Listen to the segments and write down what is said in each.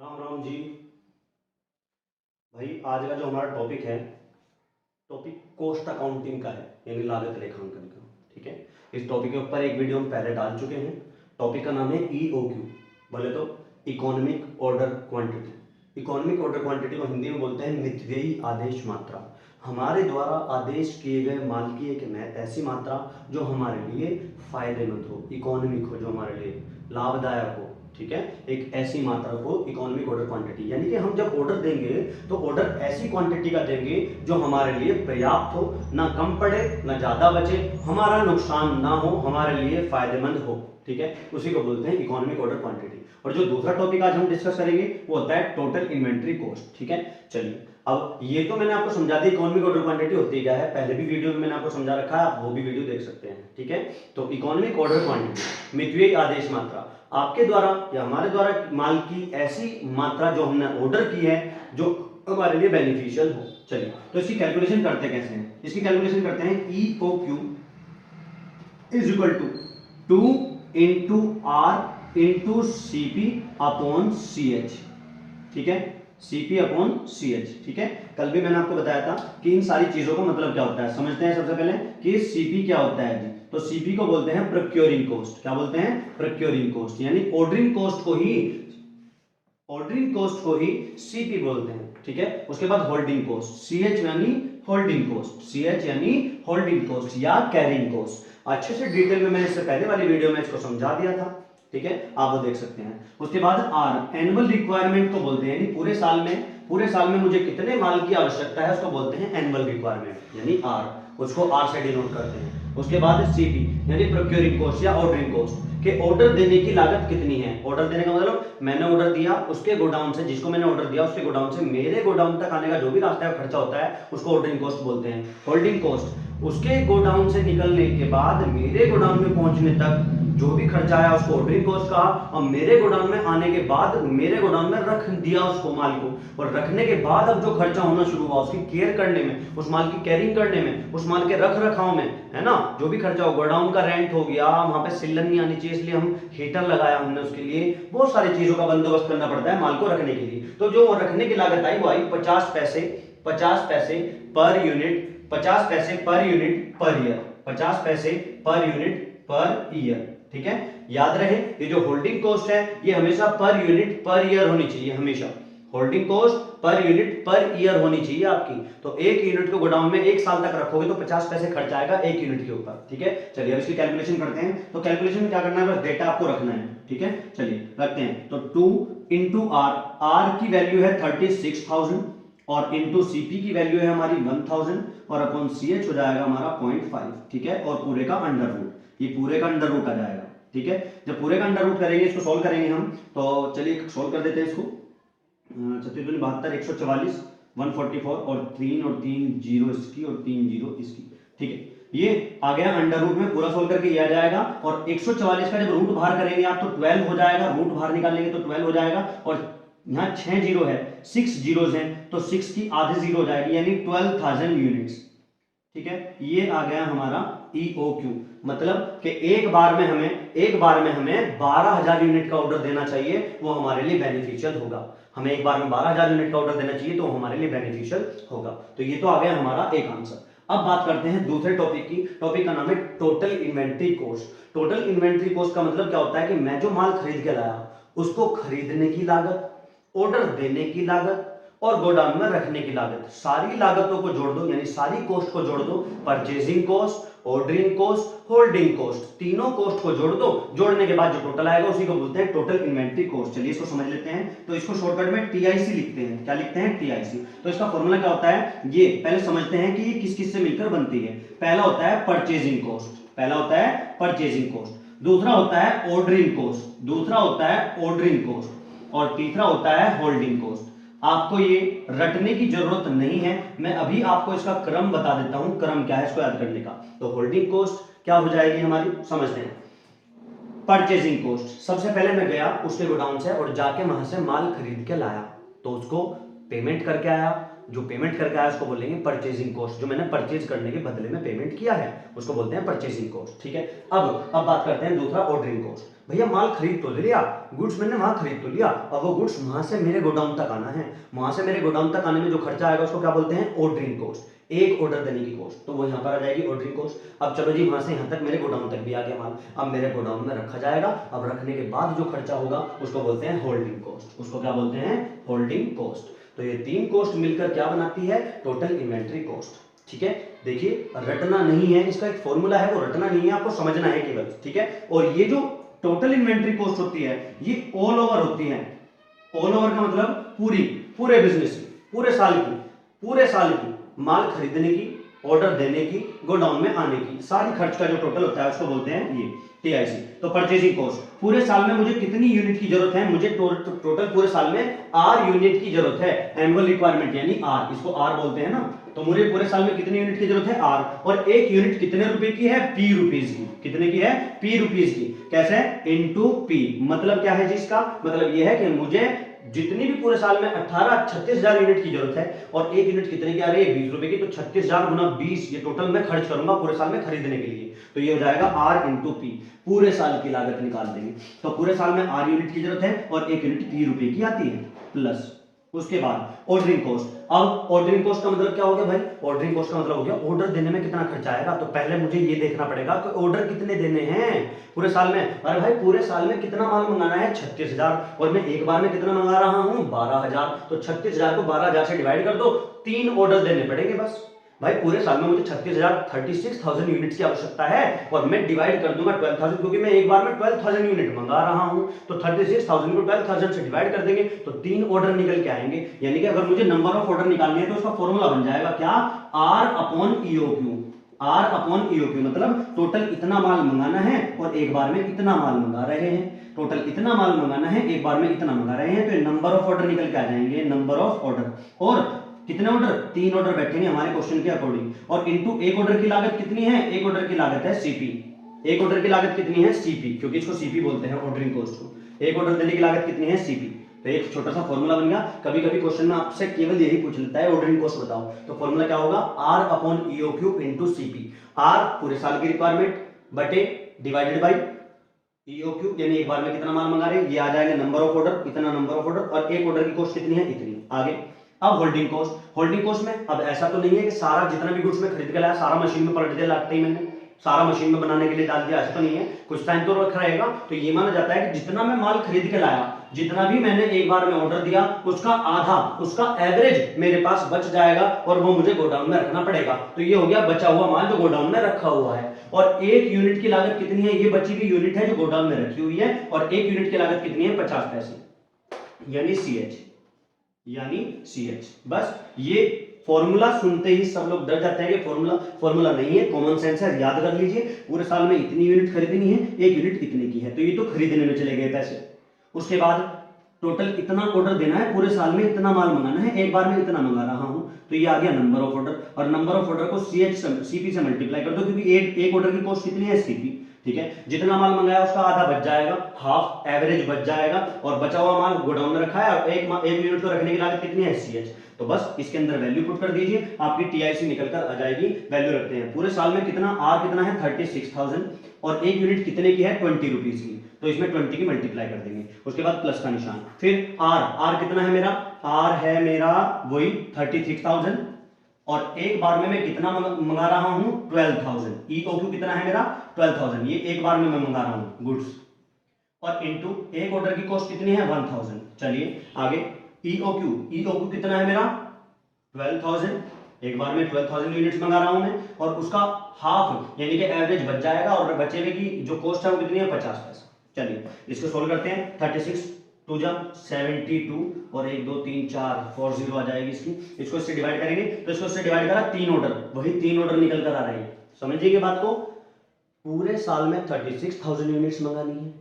राम राम जी। भाई आज का जो हमारा टॉपिक है, टॉपिक कॉस्ट अकाउंटिंग का है, यानी लागत लेखांकन का। ठीक है, इस टॉपिक के ऊपर एक वीडियो हम पहले डाल चुके हैं। टॉपिक का नाम है EOQ, बोले तो economic order quantity. Economic order quantity को हिंदी में बोलते हैं मितव्ययी आदेश मात्रा। हमारे द्वारा आदेश किए गए माल की एक ऐसी मात्रा जो हमारे लिए फायदेमंद हो, इकोनॉमिक हो, जो हमारे लिए लाभदायक हो। ठीक है, एक ऐसी मात्रा को इकोनॉमिक ऑर्डर क्वांटिटी, यानी कि हम जब ऑर्डर देंगे तो ऑर्डर ऐसी क्वांटिटी का देंगे जो हमारे लिए पर्याप्त हो, ना कम पड़े ना ज्यादा बचे, हमारा नुकसान ना हो, हमारे लिए फायदेमंद हो। ठीक है, उसी को बोलते हैं इकोनॉमिक ऑर्डर क्वांटिटी। और जो दूसरा टॉपिक आज हम डिस्कस करेंगे वो होता है टोटल इन्वेंट्री कॉस्ट। ठीक है, चलिए अब ये तो मैंने आपको समझा दी इकोनॉमिक ऑर्डर क्वांटिटी होती क्या है, पहले भी वीडियो में मैंने आपको समझा रखा है, आप वो भी वीडियो देख सकते हैं। ठीक है, तो इकोनॉमिक ऑर्डर क्वांटिटी मितव्ययी आदेश मात्रा, आपके द्वारा या हमारे द्वारा माल की ऐसी मात्रा जो हमने ऑर्डर की है जो हमारे लिए बेनिफिशियल हो। चलिए तो इसकी कैलकुलेशन करते कैसे हैं, इसकी कैलकुलेशन करते हैं EOQ is equal to 2 into R into CP upon CH। ठीक है, CP अपॉन CH। ठीक है, कल भी मैंने आपको बताया था कि इन सारी चीजों का मतलब क्या होता है। समझते हैं सबसे पहले कि CP क्या होता है जी। तो CP को बोलते हैं प्रोक्योरिंग कॉस्ट। क्या बोलते हैं? प्रोक्योरिंग कॉस्ट, यानी ऑर्डरिंग कॉस्ट को ही CP बोलते हैं। ठीक है, उसके बाद होल्डिंग कॉस्ट CH यानी होल्डिंग कॉस्ट, CH यानी होल्डिंग कॉस्ट या कैरिंग कॉस्ट। अच्छे से डिटेल में मैंने इससे पहले वाली वीडियो में इसको समझा दिया था। ठीक है, आप वो देख सकते हैं। उसके बाद R एनुअल रिक्वायरमेंट को बोलते हैं, यानी पूरे साल में मुझे कितने माल की आवश्यकता है उसको बोलते हैं एनुअल रिक्वायरमेंट, यानी R, उसको R से डिनोट करते हैं। उसके बाद CP यानी प्रोक्योरिंग कॉस्ट या ऑर्डरिंग कॉस्ट, कि ऑर्डर देने की लागत कितनी है। ऑर्डर देने का मतलब मैंने ऑर्डर दिया, उसके गोडाउन से, जिसको मैंने ऑर्डर दिया उसके गोडाउन से मेरे गोडाउन तक आने का जो भी रास्ते का खर्चा होता है उसको ऑर्डरिंग कॉस्ट बोलते हैं। होल्डिंग कॉस्ट, उसके गोडाउन से निकलने के बाद मेरे गोडाउन में पहुंचने तक जो भी खर्चा आया उसको ऑर्डरिंग कॉस्ट कहा। और मेरे गोडाउन में आने के बाद मेरे गोडाउन में रख दिया उसको माल को, और रखने के बाद अब जो खर्चा होना शुरू हुआ उसकी केयर करने में, उस माल की कैरिंग करने में, उस माल के रख रखाव में, है ना, जो भी खर्चा हो, गोडाउन का रेंट हो गया, वहां पे सिलन नहीं आनी चाहिए इसलिए हम हीटर लगाया हमने, उसके लिए बहुत सारी चीजों का बंदोबस्त करना पड़ता है माल को रखने के लिए। तो जो रखने की लागत आई वो आई 50 पैसे पर यूनिट, 50 पैसे पर यूनिट पर ईयर, 50 पैसे पर यूनिट पर ईयर। ठीक है, याद रहे ये जो होल्डिंग कॉस्ट है ये हमेशा पर यूनिट पर ईयर होनी चाहिए, हमेशा holding cost per unit per year होनी चाहिए आपकी। तो एक यूनिट को गोडाउन में एक साल तक रखोगे तो 50 पैसे खर्च आएगा एक यूनिट के ऊपर। ठीक है, चलिए अब इसकी कैलकुलेशन करते हैं। तो कैलकुलेशन में क्या करना है, बस डेटा आपको रखना है। ठीक है, चलिए रखते हैं। तो 2 इंटू R की वैल्यू है 36,000 और इंटू CP की वैल्यू है हमारी 1000 और अपॉन CH हो जाएगा हमारा 0.5। ठीक है, और पूरे का अंडर रूट, ये पूरे का अंडर रूट आ जाएगा। ठीक है, जब पूरे का अंडर रूट करेंगे, इसको सोल्व करेंगे हम, तो चलिए सोल्व कर देते हैं इसको। 72 144 144 और 3 जीरो इसकी और 3 जीरो इसकी। ठीक है, ये आ गया अंडर रूट में, पूरा सोल्व करके ये आ जाएगा। और 144 का जब रूट बाहर करेंगे आप तो 12 हो जाएगा, रूट बाहर निकालेंगे तो 12 हो जाएगा। और यहाँ 6 जीरो है, 6 जीरोज हैं, तो 6 की आधी जीरो हो जाएगी, यानी 12,000 यूनिट्स। ठीक है, ये आ गया हमारा EOQ, मतलब कि एक बार में हमें 12,000 यूनिट का ऑर्डर देना चाहिए, वो हमारे लिए बेनिफिशियल होगा। हमें एक बार में 12,000 यूनिट का ऑर्डर देना चाहिए तो हमारे लिए बेनिफिशियल होगा। तो ये तो आ गया हमारा एक आंसर। अब बात करते हैं दूसरे टॉपिक की। टॉपिक का नाम है total inventory cost. Total inventory cost का मतलब क्या होता है कि मैं जो माल खरीद के लाया उसको खरीदने की लागत, ऑर्डर देने की लागत और गोडाउन में रखने की लागत, सारी लागतों को जोड़ दो, यानी सारी कॉस्ट को जोड़ दो। Purchasing cost, ordering cost, holding cost, तीनों कॉस्ट को जोड़ दो। जोड़ने के बाद जो टोटल आएगा उसी को बोलते हैं टोटल इन्वेंट्री कॉस्ट। चलिए इसको समझ लेते हैं। तो इसको शॉर्टकट में TIC लिखते हैं। क्या लिखते हैं? TIC। तो इसका फॉर्मूला क्या होता है, ये पहले समझते हैं कि ये किस किस से मिलकर बनती है। पहला होता है परचेजिंग कॉस्ट, पहला होता है परचेजिंग कॉस्ट, दूसरा होता है ऑर्डरिंग कॉस्ट, दूसरा होता है ऑर्डरिंग कॉस्ट, और तीसरा होता है होल्डिंग कॉस्ट। आपको ये रटने की जरूरत नहीं है, मैं अभी आपको इसका क्रम बता देता हूं, क्रम क्या है इसको याद करने का। तो होल्डिंग कॉस्ट क्या हो जाएगी हमारी, समझते हैं। परचेजिंग कॉस्ट, सबसे पहले मैं गया उसके गोडाउन से और जाके वहां से माल खरीद के लाया, तो उसको पेमेंट करके आया, जो पेमेंट करके आया उसको बोलेंगे परचेजिंग कॉस्ट, जो मैंने परचेज करने के बदले में पेमेंट किया है उसको बोलते हैं परचेजिंग कॉस्ट, ठीक है। अब बात करते हैं दूसरा ऑर्डरिंग कॉस्ट। भैया माल खरीद तो लिया, गुड्स मैंने वहां खरीद तो लिया, अब वो गुड्स वहां से मेरे गोडाउन तक आना है, वहां से मेरे गोडाउन तक आने में जो खर्चा आएगा उसको क्या बोलते हैं, ऑर्डरिंग कॉस्ट, एक ऑर्डर देने की कॉस्ट, तो वो यहाँ पर आ जाएगी ऑर्डरिंग कॉस्ट। अब चलो जी वहां से यहाँ तक मेरे गोडाउन तक भी आ गया माल, अब मेरे गोडाउन में रखा जाएगा, अब रखने के बाद जो खर्चा होगा उसको बोलते हैं होल्डिंग कॉस्ट, उसको क्या बोलते हैं, होल्डिंग कॉस्ट। तो ये तीन कॉस्ट मिलकर क्या बनाती है, टोटल इन्वेंट्री कॉस्ट, ठीक है। देखिए रटना नहीं है, इसका एक फॉर्मूला है, वो रटना नहीं है, आपको समझना है केवल, ठीक है। और ये जो टोटल इन्वेंट्री कॉस्ट होती है ये ऑल ओवर होती है, ऑल ओवर का मतलब पूरे बिजनेस की, पूरे साल की माल खरीदने की, ऑर्डर देने की, गोडाउन में आने की, सारी खर्च का जो टोटल होता है उसको बोलते हैं ये टीआईसी। तो परचेजिंग कॉस्ट, पूरे साल में मुझे कितनी यूनिट की जरूरत है, मुझे टोटल पूरे साल में आर यूनिट की जरूरत है, एनुअल रिक्वायरमेंट यानी आर, इसको आर बोलते हैं ना। तो मुझे पूरे साल में कितनी यूनिट की जरूरत है, आर, और एक यूनिट कितने रुपए की है, पी रुपीज की, कितने की है, पी रुपीज की, कैसे, इनटू पी। मतलब क्या है जी इसका मतलब ये है कि मुझे जितनी भी पूरे साल में 36,000 यूनिट की जरूरत है, और एक यूनिट कितने की आ रही है, 20 रुपए की, तो 36,000 गुना 20 ये टोटल मैं खर्च करूंगा पूरे साल में खरीदने के लिए। तो ये हो जाएगा आर इंटू पी, पूरे साल की लागत निकाल देंगे। तो पूरे साल में आर यूनिट की जरूरत है और एक यूनिट पी रुपए की आती है, प्लस उसके बाद ऑर्डरिंग कॉस्ट। अब ऑर्डरिंग कॉस्ट का मतलब क्या हो गया भाई, ऑर्डरिंग कॉस्ट का मतलब हो गया ऑर्डर देने में कितना खर्चा आएगा। तो पहले मुझे ये देखना पड़ेगा कि ऑर्डर कितने देने हैं पूरे साल में। अरे भाई पूरे साल में कितना माल मंगाना है, 36,000, और मैं एक बार में कितना मंगा रहा हूं, 12,000। तो 36,000 को 12,000 से डिवाइड कर दो, 3 ऑर्डर देने पड़ेंगे बस। भाई पूरे साल में मुझे 36,000 यूनिट्स की आवश्यकता है, और मैं डिवाइड कर दूंगा 12,000, क्योंकि मैं एक बार में 12,000 यूनिट मंगा रहा हूं। तो 36,000 को 12,000 से डिवाइड कर देंगे तो 3 ऑर्डर निकल के आएंगे। यानी कि अगर मुझे नंबर ऑफ ऑर्डर निकालनी है तो उसका फॉर्मूला बन जाएगा क्या, R upon EOQ. R upon EOQ मतलब टोटल इतना माल मंगाना है और एक बार में इतना माल मंगा रहे हैं, टोटल इतना माल मंगाना है, एक बार में इतना मंगा रहे हैं, तो नंबर ऑफ ऑर्डर निकल के आ जाएंगे, नंबर ऑफ ऑर्डर। और कितने ऑर्डर, 3 ऑर्डर बैठेंगे हमारे क्वेश्चन के अकॉर्डिंग, और इनटू एक ऑर्डर की लागत कितनी है, एक ऑर्डर की लागत है सीपी। एक ऑर्डर की लागत कितनी है, सीपी, क्योंकि इसको सीपी बोलते हैं ऑर्डरिंग कॉस्ट को। एक ऑर्डर देने की लागत कितनी है, सीपी। तो एक छोटा सा फॉर्मूला बन गया। कभी कभी क्वेश्चन में आपसे केवल यही पूछ लेता है ऑर्डरिंग कॉस्ट बताओ, तो फॉर्मूला क्या होगा, R upon EOQ into CP. R पूरे साल की रिक्वायरमेंट बटे डिवाइडेड बाई ईओक्यू, यानी एक बार में कितना माल मंगा रहे हैं, ये आ जाएगा नंबर ऑफ ऑर्डर, इतना नंबर ऑफ ऑर्डर, और एक ऑर्डर की कॉस्ट कितनी है, इतनी। आगे अब होल्डिंग कॉस्ट। होल्डिंग कॉस्ट में अब ऐसा तो नहीं है कि सारा जितना भी गुड्स में खरीद के लाया सारा मशीन में पलट दिया, लाते ही मैंने सारा मशीन में बनाने के लिए डाल दिया, ऐसा तो नहीं है, कुछ टाइम तो रखा रहेगा। तो ये माना जाता है कि जितना मैं माल खरीद के लाया, जितना भी मैंने एक बार में ऑर्डर दिया, उसका आधा, उसका एवरेज मेरे पास बच जाएगा, और वो मुझे गोडाउन में रखना पड़ेगा। तो ये हो गया बचा हुआ माल जो गोडाउन में रखा हुआ है। और एक यूनिट की लागत कितनी है, ये बची हुई यूनिट है जो गोडाउन में रखी हुई है, और एक यूनिट की लागत कितनी है, 50 पैसे, यानी CH, यानी CH। बस ये फॉर्मूला सुनते ही सब लोग डर जाते हैं कि फॉर्मूला नहीं है, कॉमन सेंस है, याद कर लीजिए। पूरे साल में इतनी यूनिट खरीदनी है, एक यूनिट इतने की है, तो ये तो खरीदने में चले गए पैसे। उसके बाद टोटल इतना ऑर्डर देना है, पूरे साल में इतना माल मंगाना है, एक बार में इतना मंगा रहा हूं, तो ये आ गया नंबर ऑफ ऑर्डर। और नंबर ऑफ ऑर्डर को CP से मल्टीप्लाई कर दो, क्योंकि एक ऑर्डर की कॉस्ट कितनी है, CP, ठीक है। जितना माल मंगाया उसका आधा बच जाएगा, हाफ एवरेज बच जाएगा, और बचा हुआ माल गोडाउन में रखा है, और एक यूनिट को रखने की लागत कितनी है, CH। तो बस इसके अंदर वैल्यू पुट कर दीजिए, आपकी TIC निकलकर आ जाएगी। वैल्यू रखते हैं पूरे साल में कितना, आर कितना है 36,000, और एक यूनिट कितने की है, 20 रुपीज की, तो इसमें 20 की मल्टीप्लाई कर देंगे, उसके बाद प्लस का निशान। फिर आर कितना है मेरा, आर है मेरा वही 36,000, और एक बार में मैं कितना मंगा रहा हूं, 12,000। ईओक्यू कितना है मेरा, 12,000, ये एक बार में मैं मंगा रहा हूं गुड्स, और इनटू एक ऑर्डर की कॉस्ट कितनी है, 1,000। चलिए आगे, ईओक्यू कितना है मेरा, 12,000, एक बार में 12,000 यूनिट्स मंगा रहा हूं मैं, और उसका हाफ यानी कि एवरेज बच जाएगा, और बचे हुए की जो कॉस्ट है वो कितनी है, 50 पैसा। चलिए इसको सोल्व करते हैं, 36 2 जा 72, और 1 2 3 4 4 0 आ जाएगी इसकी। इसको इससे डिवाइड करेंगे, तो इसको इससे डिवाइड करा, 3 ऑर्डर, वही 3 ऑर्डर निकल कर आ रहे हैं। समझिए बात को, पूरे साल में 36,000 यूनिट्स मंगानी है,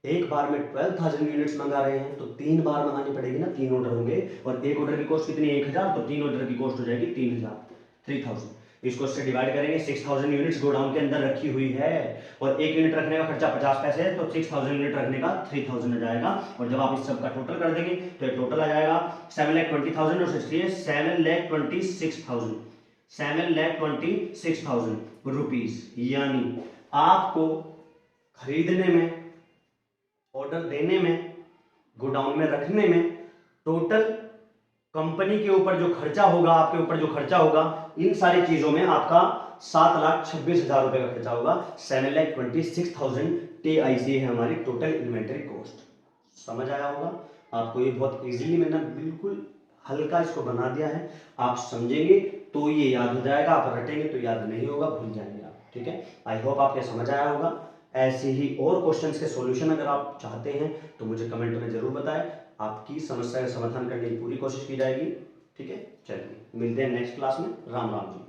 एक बार में 12,000 यूनिट्स मंगा रहे हैं, तो 3 बार मंगानी पड़ेगी ना, 3 ऑर्डर होंगे, और एक ऑर्डर की कॉस्ट कितनी है, 1,000, तो 3 ऑर्डर की कॉस्ट हो जाएगी 3,000। इसको इससे डिवाइड करेंगे, 6000 यूनिट्स गोडाउन के अंदर रखी हुई है और 1 यूनिट रखने का खर्चा 50 पैसे है, तो 6000 यूनिट रखने का 3000 आ जाएगा। और जब आप इस सब का टोटल कर देंगे तो ये टोटल आ जाएगा 7,20,000 और 7,26,000 7,26,000 रुपीज। यानी आपको खरीदने में, ऑर्डर देने में, गोडाउन में रखने में, टोटल कंपनी के ऊपर जो खर्चा होगा, आपके ऊपर जो खर्चा होगा, इन सारी चीजों में आपका 7,26,000 रुपए का खर्चा होगा। 7,26,000 TIC है हमारी टोटल इन्वेंटरी कॉस्ट। समझ आया होगा आपको? ये बहुत इजीली मैंने बिल्कुल हल्का इसको बना दिया है। आप समझेंगे तो ये याद हो जाएगा, आप रटेंगे तो याद नहीं होगा, भूल जाएंगे आप। ठीक है, आई होप आपको समझ आया होगा। ऐसे ही और क्वेश्चंस के सॉल्यूशन अगर आप चाहते हैं तो मुझे कमेंट में जरूर बताएं, आपकी समस्या का समाधान करने की पूरी कोशिश की जाएगी। ठीक है, चलिए मिलते हैं नेक्स्ट क्लास में। राम राम जी।